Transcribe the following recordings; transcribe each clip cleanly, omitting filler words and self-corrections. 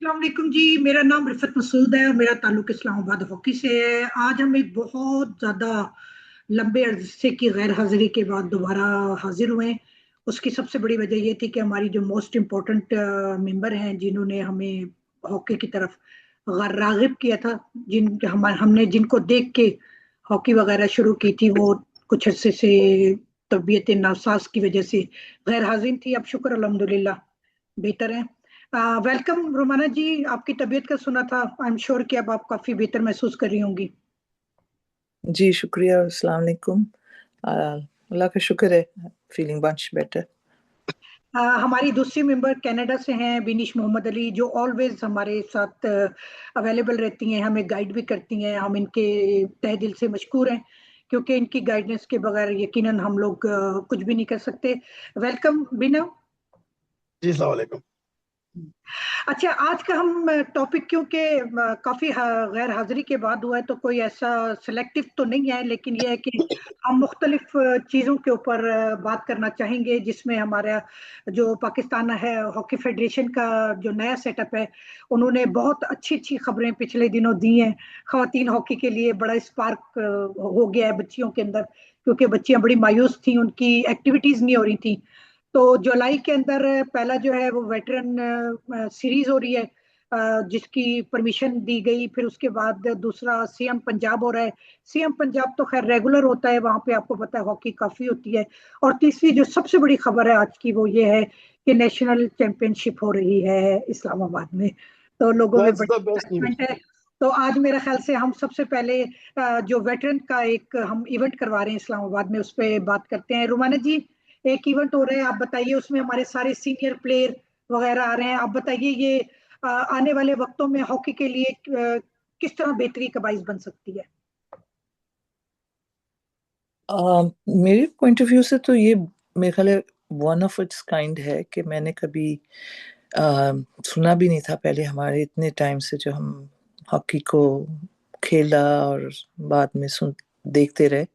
अस्सलाम वालेकुम जी। मेरा नाम रिफत मसूद है और मेरा ताल्लुक इस्लामाबाद हॉकी से है। आज हम एक बहुत ज़्यादा लंबे अरसे की गैर हाजिरी के बाद दोबारा हाजिर हुए। उसकी सबसे बड़ी वजह ये थी कि हमारी जो मोस्ट इम्पोर्टेंट मेंबर हैं, जिन्होंने हमें हॉकी की तरफ रागिब किया था, हमने जिनको देख के हॉकी वगैरह शुरू की थी, वो कुछ अरसे से तबीयत नासाज की वजह से गैर हाजिर थी। अब शुक्र अल्हम्दुलिल्लाह बेहतर है। वेलकम रोमाना जी। आपकी तबीयत का सुना था, आई एम श्योर कि अब आप काफी बेहतर महसूस कर रही होंगी। जी शुक्रिया। अस्सलाम वालेकुम। अल्लाह का शुक्र है, फीलिंग मच बेटर। हमारी दूसरी मेंबर कनाडा से हैं, बिनिश मोहम्मद अली, जो ऑलवेज हमारे साथ अवेलेबल रहती हैं, हमें गाइड भी करती हैं। हम इनके तहे दिल से मशकूर हैं, क्योंकि इनकी गाइडेंस के बगैर यकीनन हम लोग कुछ भी नहीं कर सकते। वेलकम बिना। जी अस्सलाम वालेकुम। अच्छा, आज का हम टॉपिक, क्योंकि काफी गैर हाजिरी के बाद हुआ है, तो कोई ऐसा सिलेक्टिव तो नहीं है, लेकिन यह है कि हम मुख्तलिफ चीज़ों के ऊपर बात करना चाहेंगे, जिसमें हमारा जो पाकिस्तान है हॉकी फेडरेशन का जो नया सेटअप है, उन्होंने बहुत अच्छी अच्छी खबरें पिछले दिनों दी हैं। खवातीन हॉकी के लिए बड़ा स्पार्क हो गया है बच्चियों के अंदर, क्योंकि बच्चियां बड़ी मायूस थी, उनकी एक्टिविटीज नहीं हो रही थी। तो जुलाई के अंदर पहला जो है वो वेटरन सीरीज हो रही है, जिसकी परमिशन दी गई। फिर उसके बाद दूसरा सीएम पंजाब हो रहा है। सीएम पंजाब तो खैर रेगुलर होता है, वहां पे आपको पता है हॉकी काफी होती है। और तीसरी जो सबसे बड़ी खबर है आज की, वो ये है कि नेशनल चैंपियनशिप हो रही है इस्लामाबाद में। तो लोगों में दैट्स बड़ी द बेस्ट न्यूज़। एक्साइटमेंट है। तो आज मेरे ख्याल से हम सबसे पहले जो वेटरन का एक हम इवेंट करवा रहे हैं इस्लामाबाद में, उस पर बात करते हैं। रुमाना जी, एक इवेंट हो रहा है, आप बताइए, उसमें हमारे सारे सीनियर प्लेयर वगैरह आ रहे हैं। आप बताइए ये आने वाले वक्तों में हॉकी के लिए किस तरह बेहतरी का बाइस बन सकती है। मेरे पॉइंट ऑफ व्यू से तो ये मेरे ख्याल है वन ऑफ इट्स काइंड है कि मैंने कभी सुना भी नहीं था पहले, हमारे इतने टाइम से जो हम हॉकी को खेला और बाद में सुन देखते रहे।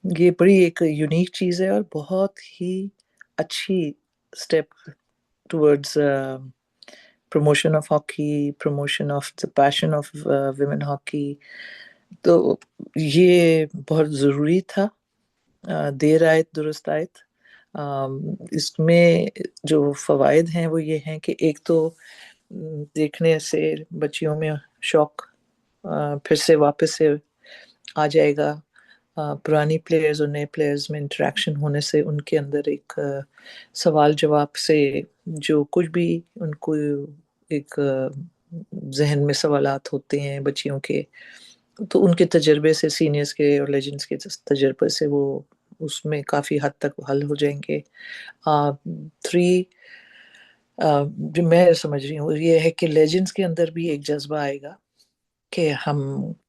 ये बड़ी एक यूनिक चीज़ है और बहुत ही अच्छी step towards promotion of hockey, promotion of the passion of women hockey. तो ये बहुत ज़रूरी था। देर आयत दुरुस्त आयत। इसमें जो फ़वाइद हैं वो ये हैं कि एक तो देखने से बच्चियों में शौक फिर से वापस से आ जाएगा। पुरानी प्लेयर्स और नए प्लेयर्स में इंटरेक्शन होने से उनके अंदर एक सवाल जवाब से जो कुछ भी उनको एक जहन में सवालात होते हैं बच्चियों के, तो उनके तजर्बे से, सीनियर्स के और लेजेंड्स के तजर्बे से वो उसमें काफ़ी हद तक हल हो जाएंगे। थ्री, जो मैं समझ रही हूँ ये है कि लेजेंड्स के अंदर भी एक जज्बा आएगा कि हम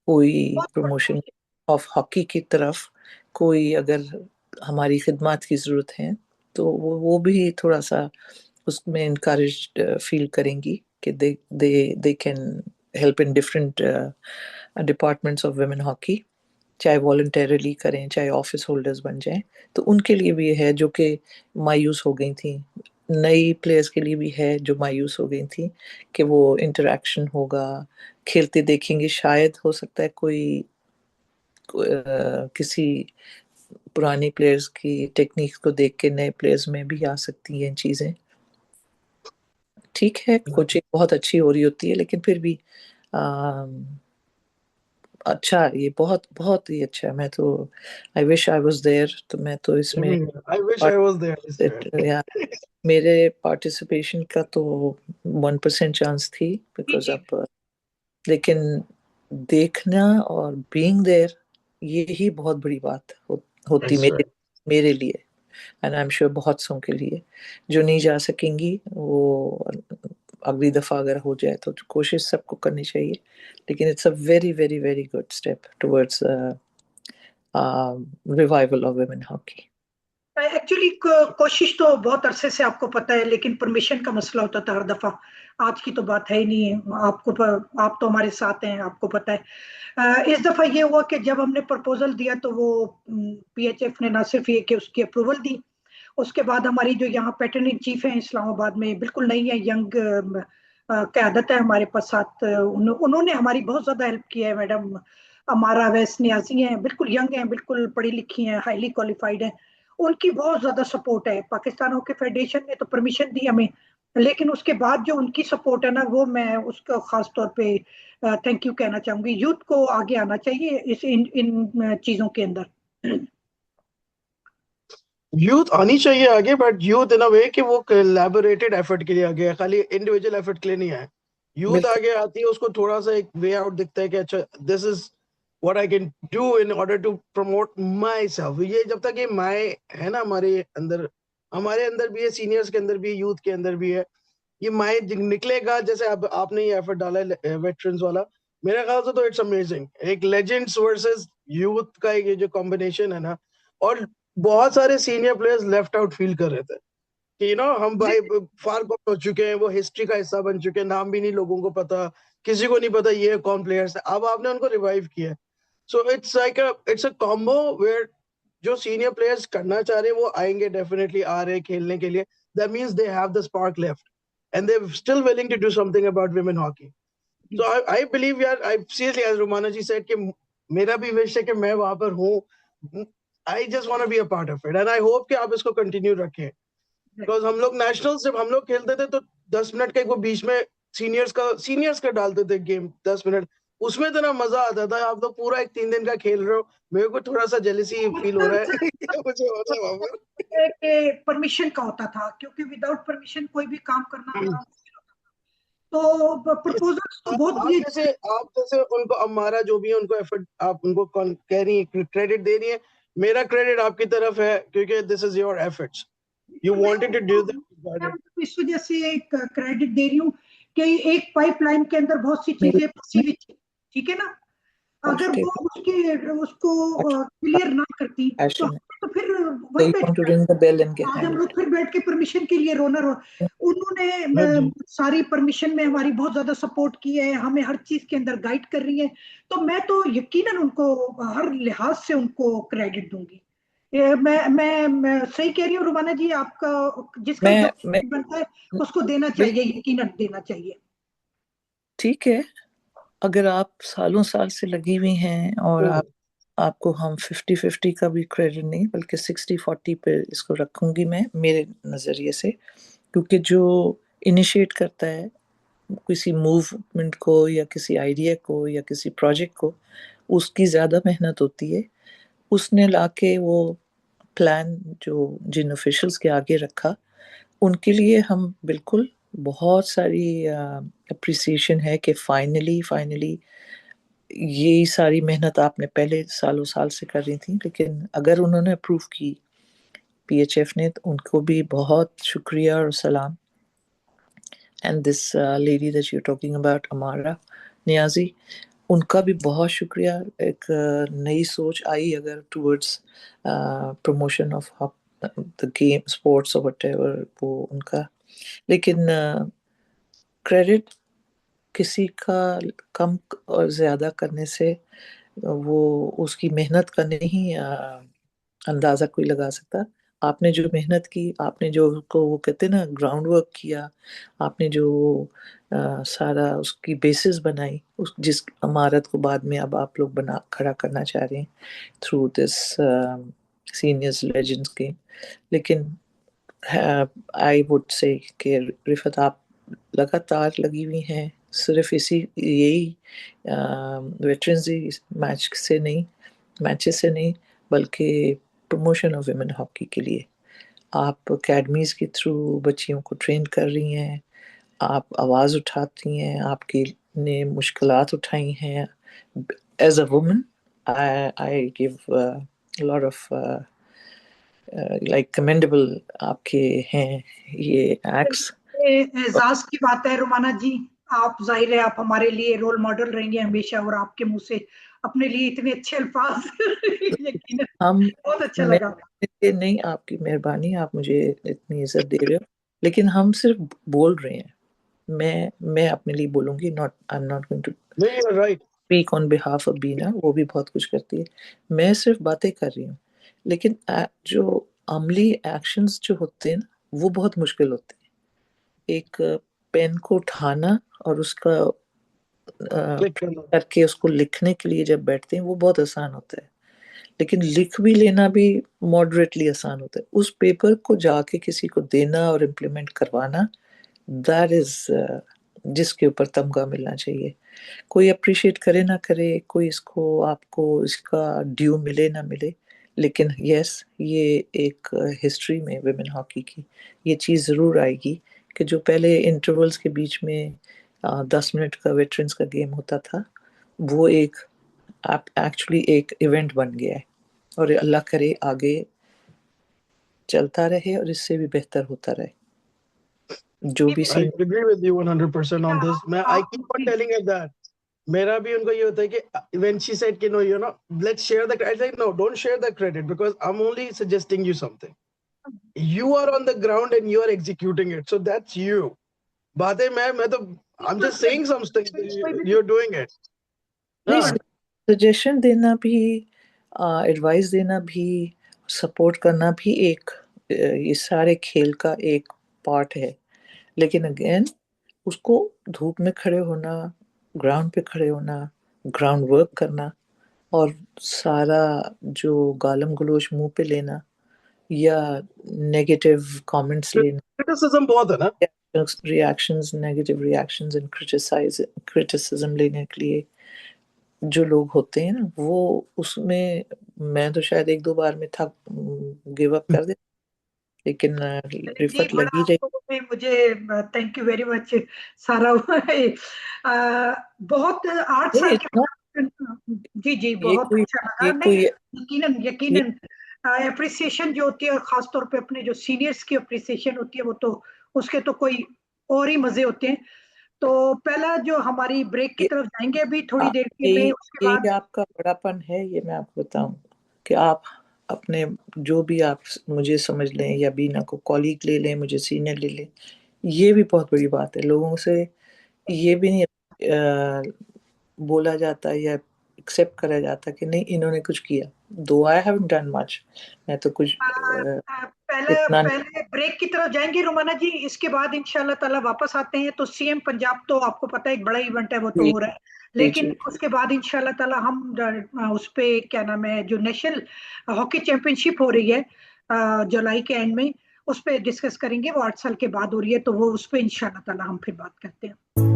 कोई प्रमोशन ऑफ हॉकी की तरफ कोई अगर हमारी खिदमत की ज़रूरत है तो वो भी थोड़ा सा उसमें इनकरेज फील करेंगी कि they can help in different departments of women hockey, चाहे वॉलंटरली करें चाहे ऑफिस होल्डर्स बन जाएं। तो उनके लिए भी है जो कि मायूस हो गई थी, नई प्लेयर्स के लिए भी है जो मायूस हो गई थी कि वो इंटरेक्शन होगा, खेलते देखेंगे। शायद हो सकता है कोई किसी पुरानी प्लेयर्स की टेक्निक को देख के नए प्लेयर्स में भी आ सकती हैं चीज़ें। ठीक है, कोचिंग बहुत अच्छी हो रही होती है, लेकिन फिर भी अच्छा, ये बहुत बहुत ही अच्छा है। मैं तो I wish I was there. तो मैं तो इसमें I wish I was there. या मेरे पार्टिसिपेशन का तो 1% चांस थी बिकॉज जी अब, लेकिन देखना और बीइंग देयर ये ही बहुत बड़ी बात होती That's मेरे right. मेरे लिए। एंड आई एम श्योर बहुत सौ के लिए जो नहीं जा सकेंगी वो अगली दफ़ा अगर हो जाए तो कोशिश सबको करनी चाहिए। लेकिन it's a very very very good step towards revival of women hockey. Actually कोशिश तो बहुत अरसे से आपको पता है, लेकिन परमिशन का मसला होता था हर दफा। आज की तो बात है ही नहीं है, आप तो हमारे साथ हैं, आपको पता है। इस दफा ये हुआ कि जब हमने प्रपोजल दिया तो वो पीएचएफ ने ना सिर्फ ये कि उसकी अप्रूवल दी, उसके बाद हमारी जो यहाँ पैटर्निंग चीफ है इस्लामाबाद में, बिल्कुल नई है, यंग क़यादत है हमारे पास साथ। उन्होंने हमारी बहुत ज्यादा हेल्प की है। मैडम अमारा वैस नियाजी हैं, बिल्कुल यंग हैं, बिल्कुल पढ़ी लिखी हैं, हाईली क्वालिफाइड हैं। उनकी बहुत ज्यादा सपोर्ट है। पाकिस्तान हॉकी फेडरेशन ने तो परमिशन दी हमें, लेकिन उसके बाद जो उनकी सपोर्ट है ना, वो मैं उसका खास तौर पे थैंक यू कहना चाहूंगी। यूथ को आगे आना चाहिए इस इन चीजों के अंदर। यूथ आनी चाहिए आगे, बट यूथ इन अ वे कि वो कोलैबोरेटेड एफर्ट के लिए आगे है, खाली इंडिविजुअल एफर्ट के लिए नहीं है। यूथ बिल्कुल आगे आती है, उसको थोड़ा सा एक वे आउट दिखता है कि अच्छा this is what I can do in order to promote myself. ये जब तक ये माई है ना हमारे अंदर भी है, सीनियर्स के अंदर भी है, यूथ के अंदर भी है, ये माई निकलेगा। जैसे अब आपने ये एफर्ट डाला है वेटरन्स वाला, मेरे ख्याल से तो इट्स अमेजिंग। एक लेजेंड्स वर्सेस यूथ का ये जो कॉम्बिनेशन है ना, और बहुत सारे senior players left out feel कर रहे थे कि हम जी भाई फार गॉन हो चुके हैं, वो हिस्ट्री का हिस्सा बन चुके हैं, नाम भी नहीं लोगों को पता, किसी को नहीं पता ये कौन प्लेयर्स है। अब आपने उनको रिवाइव किया। So it's a combo where जो सीनियर प्लेयर्स करना चाह रहे हैं वो आएंगे, डेफिनेटली आ रहे हैं खेलने के लिए। That means they have the spark left and they're still willing to do something about women hockey. जी। So I believe यार, I seriously, as Romana ji said, कि मेरा भी विश है कि मैं वहां पर हूँ। I just want to be a part of it and I hope कि आप इसको कंटिन्यू रखें। बिकॉज हम लोग नेशनल जब हम लोग खेलते थे तो 10 मिनट का वो बीच में सीनियर्स का डालते थे गेम 10 मिनट, उसमें इतना मजा आता था। आप लोग पूरा एक 3 दिन का खेल रहे हो, मेरे को थोड़ा सा जेलिसी फील हो रहा है ये मुझे हो रहा है वहां के परमिशन का होता था, क्योंकि विदाउट परमिशन कोई भी काम करना पर। बड़ा मुश्किल होता था। तो प्रपोजल्स तो बहुत आप दिए। जैसे आप जैसे उनको हमारा जो भी है उनको एफर्ट आप उनको कह रही है, क्रेडिट दे रही है। मेरा क्रेडिट आपकी तरफ है क्योंकि this is your efforts, you मैं वांटेड टू डू मैं दैट। उनको इस वजह से एक क्रेडिट दे रही हूँ कि एक पाइपलाइन के अंदर बहुत सी मेरे चीजें फंसी में हुई थी, ठीक है ना। अगर वो कॉन्स्टेबल उसको क्लियर ना करती तो एक्शन तो फिर so वही you बैठ want to के ring the bell and get आज हम handle लोग फिर बैठ के परमिशन के लिए रो। उन्होंने हाँ जी। सारी परमिशन में हमारी बहुत ज्यादा सपोर्ट की है, हमें हर चीज के अंदर गाइड कर रही है। तो मैं तो यकीनन उनको हर लिहाज से उनको क्रेडिट दूंगी। मैं सही कह रही हूँ रुमाना जी, आपका जिसका जो मैं बनता है उसको देना चाहिए, बिल्कुल यकीनन देना चाहिए। ठीक है। अगर आप सालों साल से लगी हुई हैं और हम्म, आपको हम 50-50 का भी क्रेडिट नहीं बल्कि 60-40 पे इसको रखूंगी मैं मेरे नज़रिए से, क्योंकि जो इनिशिएट करता है किसी मूवमेंट को या किसी आइडिया को या किसी प्रोजेक्ट को, उसकी ज़्यादा मेहनत होती है। उसने लाके वो प्लान जो जिन ऑफिशियल्स के आगे रखा, उनके लिए हम बिल्कुल बहुत सारी अप्रिसिएशन है कि फाइनली ये सारी मेहनत आपने पहले सालों साल से कर रही थी, लेकिन अगर उन्होंने अप्रूव की पीएचएफ ने, तो उनको भी बहुत शुक्रिया और सलाम। And this lady that you talking about अमारा नियाजी, उनका भी बहुत शुक्रिया। एक नई सोच आई अगर towards promotion of the game sports और व्हाटएवर, वो उनका। लेकिन क्रेडिट किसी का कम और ज़्यादा करने से वो उसकी मेहनत का नहीं अंदाज़ा कोई लगा सकता। आपने जो मेहनत की, आपने जो उसको वो कहते हैं ना ग्राउंड वर्क किया, आपने जो सारा उसकी बेसिस बनाई, उस जिस इमारत को बाद में अब आप लोग बना खड़ा करना चाह रहे हैं through this seniors legends game. लेकिन आई वुड से कि रिफत आप लगातार लगी हुई हैं, सिर्फ इसी यही वेटरन्स मैचेस से नहीं बल्कि प्रमोशन ऑफ वुमेन हॉकी के लिए। आप अकेडमीज़ के थ्रू बच्चियों को ट्रेन कर रही हैं, आप आवाज़ उठाती हैं, आपकी ने मुश्किलात उठाई हैं। As a woman I give lot of like commendable आपके हैं ये एक्ट्स। एजाज की बात है रुमाना जी। आप जाहिर है आप हमारे लिए रोल मॉडल रहेंगे हमेशा, और आपके मुंह से अपने लिए इतने अच्छे अल्फाज यकीनन हम बहुत अच्छा मैं लगा। नहीं, आपकी मेहरबानी, आप मुझे इतनी इज्जत दे रहे हो, लेकिन हम सिर्फ बोल रहे हैं। मैं अपने लिए बोलूंगी, not I am not going to नहीं, you are right. Speak on behalf of Bina, वो भी बहुत कुछ करती है। मैं सिर्फ बातें कर रही हूँ, लेकिन जो अमली एक्शंस जो होते हैं ना, वो बहुत मुश्किल होते हैं। एक पेन को उठाना और उसका क्लिक करना। करके उसको लिखने के लिए जब बैठते हैं वो बहुत आसान होता है, लेकिन लिख भी लेना भी मॉडरेटली आसान होता है। उस पेपर को जाके किसी को देना और इम्प्लीमेंट करवाना, दैट इज जिसके ऊपर तमगा मिलना चाहिए। कोई अप्रिशिएट करे ना करे, कोई इसको आपको इसका ड्यू मिले ना मिले, लेकिन यस ये एक हिस्ट्री में विमेन हॉकी की ये चीज़ ज़रूर आएगी कि जो पहले इंटरवल्स के बीच में 10 मिनट का वेटरन्स का गेम होता था, वो एक एक्चुअली एक इवेंट बन गया है, और अल्लाह करे आगे चलता रहे और इससे भी बेहतर होता रहे। जो भी I seen agree with you 100% on this. मैं I keep on telling her that. मेरा भी उनको ये होता है कि when she said कि no, you know, let's share the credit. I said no, don't share the credit because I'm only suggesting you something. You are on the ground and you are executing it, so that's you. बातें मैं तो I'm just saying something. You're doing it. नहीं, हाँ, suggestion देना भी, advice देना भी, support करना भी एक ये सारे खेल का एक पार्ट है। लेकिन अगेन उसको धूप में खड़े होना, ग्राउंड पे खड़े होना, ग्राउंड वर्क करना और सारा जो गालम गलोच मुंह पे लेना या नेगेटिव कमेंट्स लेना, criticism बहुत है ना। Reactions, negative reactions and criticism लेने के लिए जो लोग होते हैं ना, वो उसमें मैं तो शायद 1-2 बार में था गिव अप कर दे, लेकिन जी, रिफत बड़ा लगी रही। आपको मुझे थैंक यू वेरी मच सारा। बहुत 8 नहीं, साल इट्स के नॉट, बाद जी जी ये बहुत कोई अच्छा लगा। ये नहीं, कोई यकीनन ये यकीनन अप्रिसिएशन जो होती है, और खास तौर पे अपने जो सीनियर्स की अप्रिसिएशन होती है, वो तो उसके तो कोई और ही मजे होते हैं। तो पहला जो हमारी ब्रेक की ये तरफ जाएंगे अभी थोड़ी आ, देर के में, यही उसके यही बाद आपका बड़ापन है। ये मैं आपको बताऊं कि आप अपने जो भी आप मुझे समझ लें या बीना को कॉलीग ले लें, मुझे सीनियर ले लें, ये भी बहुत बड़ी बात है। लोगों से ये भी नहीं बोला जाता या एक्सेप्ट करा जाता कि नहीं इन्होंने कुछ किया, दो आई हैवंट डन मच, मैं तो कुछ पहले इतना पहले ब्रेक की तरफ जाएंगे रोमाना जी। इसके बाद इंशाल्लाह ताला वापस आते हैं। तो सीएम पंजाब तो आपको पता है एक बड़ा इवेंट है, वो तो जी हो रहा है, जी लेकिन जी। उसके बाद इंशाल्लाह ताला हम उस पे क्या नाम है, जो नेशनल हॉकी चैंपियनशिप हो रही है जुलाई के एंड में, उस पे डिस्कस करेंगे। वो 8 साल के बाद हो रही है, तो वो उस पे इंशाल्लाह ताला हम फिर बात करते हैं।